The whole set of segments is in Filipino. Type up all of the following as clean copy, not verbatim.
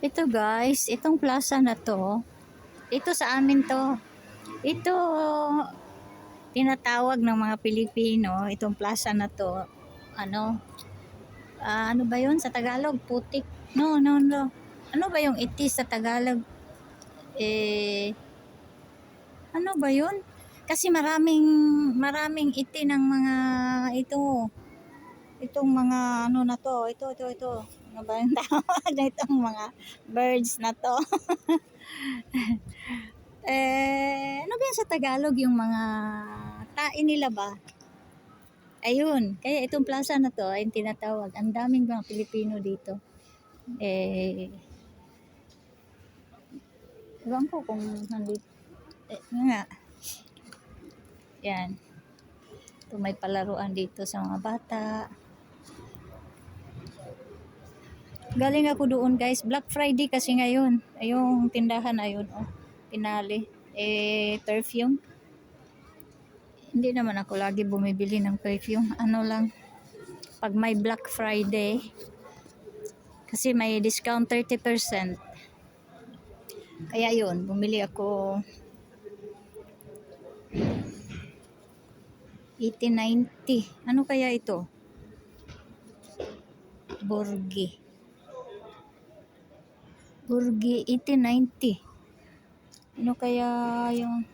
Ito guys, itong plaza na to, ito sa amin to. Ito tinatawag ng mga Pilipino, itong plaza na to. Ano ba 'yun sa Tagalog? Putik. No, no, no. Ano ba yung itis sa Tagalog? Ano ba 'yun? Kasi maraming iti ng mga ito. Itong mga ano na to, ito. Ano ba yung tawag na itong mga birds na to? Ano ba yan sa Tagalog yung mga tain nila ba? Ayun, kaya itong plaza na to ay tinatawag. Ang daming mga Pilipino dito. Ewan ko kung nandito. Nga. Yan. Ito may palaruan dito sa mga bata. Galing ako doon guys. Black Friday kasi ngayon. Yung tindahan ayun. Oh, pinali. Perfume. Hindi naman ako lagi bumibili ng perfume. Ano lang. Pag may Black Friday. Kasi may discount 30%. Kaya yun. Bumili ako 1890. Ano kaya ito? Burgi 1890. Ano kaya yung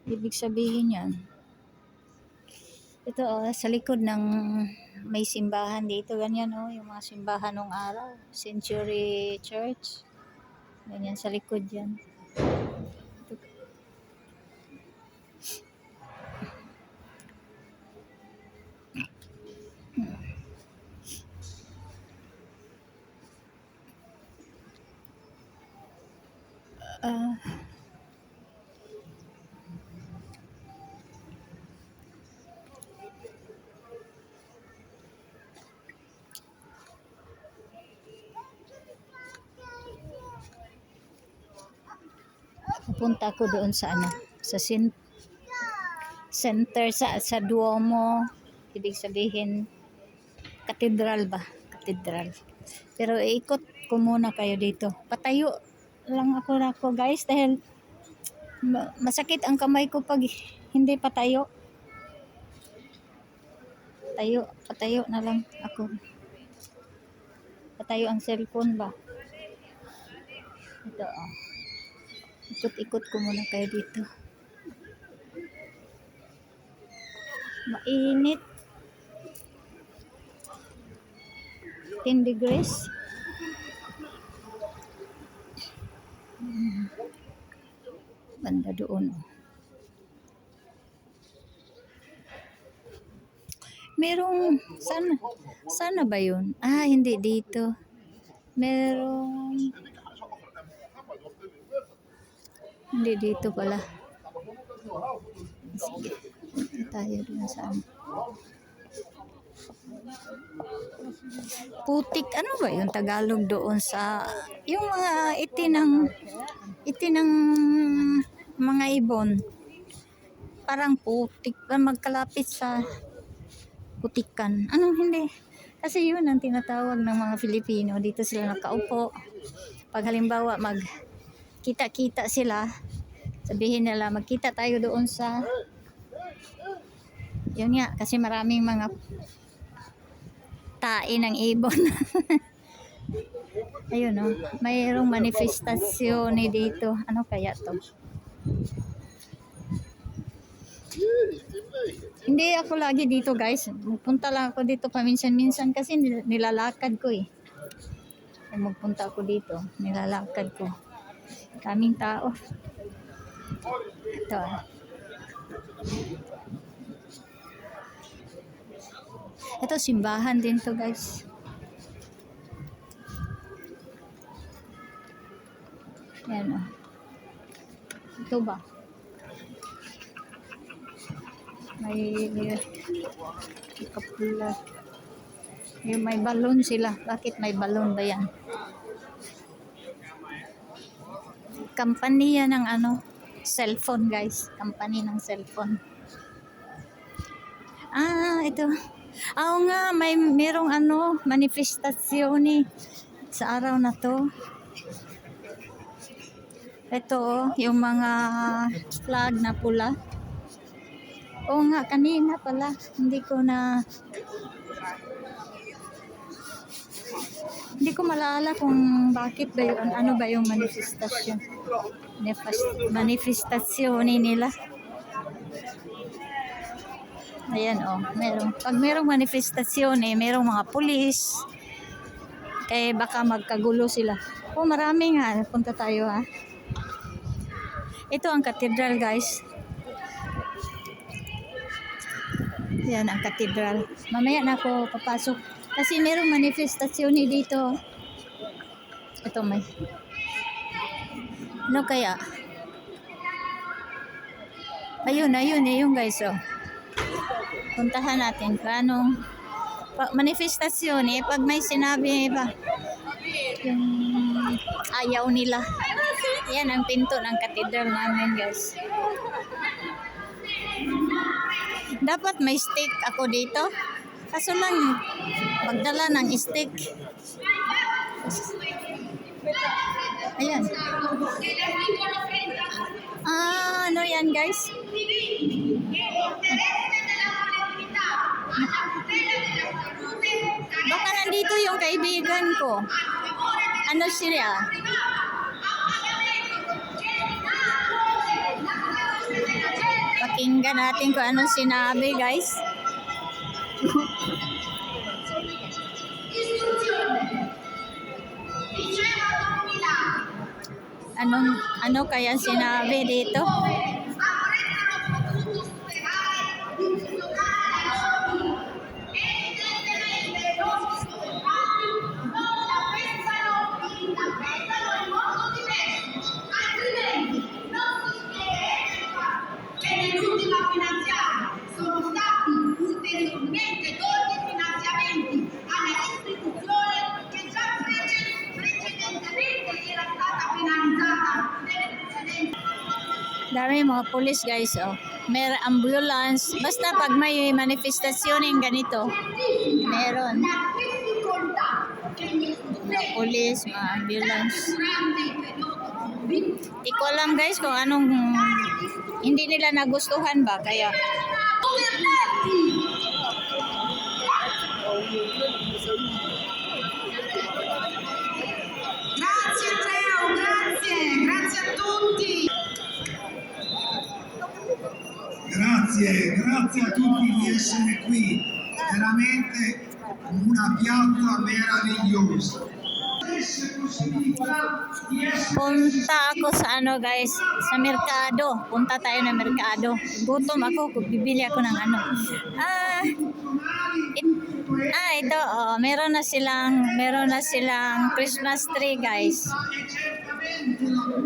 ibig sabihin yan? Ito sa likod ng may simbahan dito. Ganyan yung mga simbahan nung araw. Century Church. Ganyan sa likod yan. Pupunta ako doon sa sa center sa Duomo. Ibig sabihin katedral ba? Katedral. Pero ikot ko muna kayo dito. Patayo lang ako guys dahil masakit ang kamay ko pag hindi patayo. Patayo na lang ako. Patayo ang cellphone ba? Ito ikot-ikot ko muna kayo dito. Mainit. 10 degrees. Banda doon. Merong sana ba yun? Hindi dito. Merong hindi dito pala. Sige. Tayo dun sa putik. Ano ba yung Tagalog doon sa yung mga iti ng mga ibon? Parang putik pa magkalapit sa putikan. Anong hindi? Kasi yun ang tinatawag ng mga Filipino. Dito sila nakaupo. Pag halimbawa kita-kita sila, sabihin nila magkita tayo doon sa yun nga, kasi maraming mga tain ng ibon. Ayun mayroong manifestasyon dito. Ano kaya to? Hindi ako lagi dito guys. Magpunta lang ako dito paminsan-minsan kasi nilalakad ko magpunta ako dito, nilalakad ko. Kaming tao. Ito Ito simbahan din to guys. Yan Ito ba? May kapula. May balon sila. Bakit may balon ba yan? Kampanya ng cellphone guys. Company ng cellphone. Ito. Oo nga, merong manifestasyon sa araw na to. Ito yung mga flag na pula. Oo nga, kanina pala. Hindi ko malala kung bakit ba yun. Ano ba yung manifestasyon? Manifestasyon nila. Ayan pag merong manifestasyon merong mga pulis. Baka magkagulo sila. Marami nga. Punta tayo ha. Ito ang cathedral guys. Yan ang cathedral. Mamaya na ako papasok. Kasi merong manifestasyon dito. Ito may. Ano kaya? Ayun guys puntahan natin kung anong manifestasyon pag may sinabi ba yung ayaw nila. Yan ang pinto ng cathedral namin guys. Dapat may stick ako dito. Kaso lang magdala ng stick. Ayan. Ano yan guys? Baka nandito yung kaibigan ko. Ano siya? Pakinggan natin kung anong sinabi guys. Ano kaya sinabi dito? Dami mga pulis guys may ambulance. Basta pag may manifestasyon yung ganito meron mga pulis, mga ambulance. Hindi ko alam guys kung anong hindi nila nagustuhan ba kaya Grazie Andrea, grazie a tutti. Grazie a tutti di essere qui, veramente una piazza meravigliosa. punta ako sa guys sa merkado. Punta tayo ng merkado. Gutom ako, bibili ako ng ito meron na silang Christmas tree guys.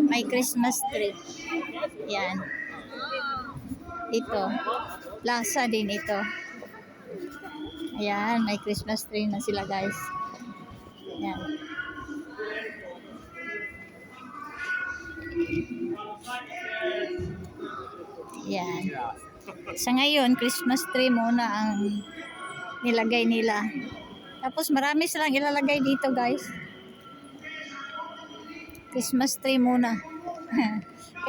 May Christmas tree. Yan. Ito. Plaza din ito. Ayan, may Christmas tree na sila guys. Yan. Yan. Sa ngayon, Christmas tree muna ang nilagay nila. Tapos marami silang ilalagay dito guys. Christmas tree muna.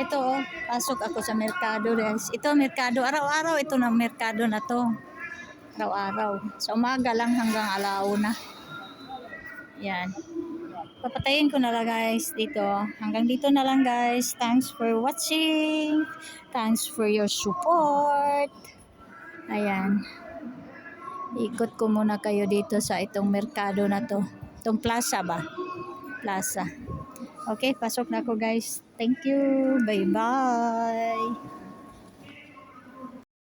Ito pasok ako sa merkado guys. Ito merkado, araw-araw ito ng merkado na to. Araw-araw. Sa umaga lang hanggang alauna. Yan. Papatayin ko na lang guys dito. Hanggang dito na lang guys. Thanks for watching. Thanks for your support. Ayan. Ikot ko muna kayo dito sa itong merkado na to. Itong plaza ba? Plaza. Okay, pasok na ako guys. Thank you. Bye-bye.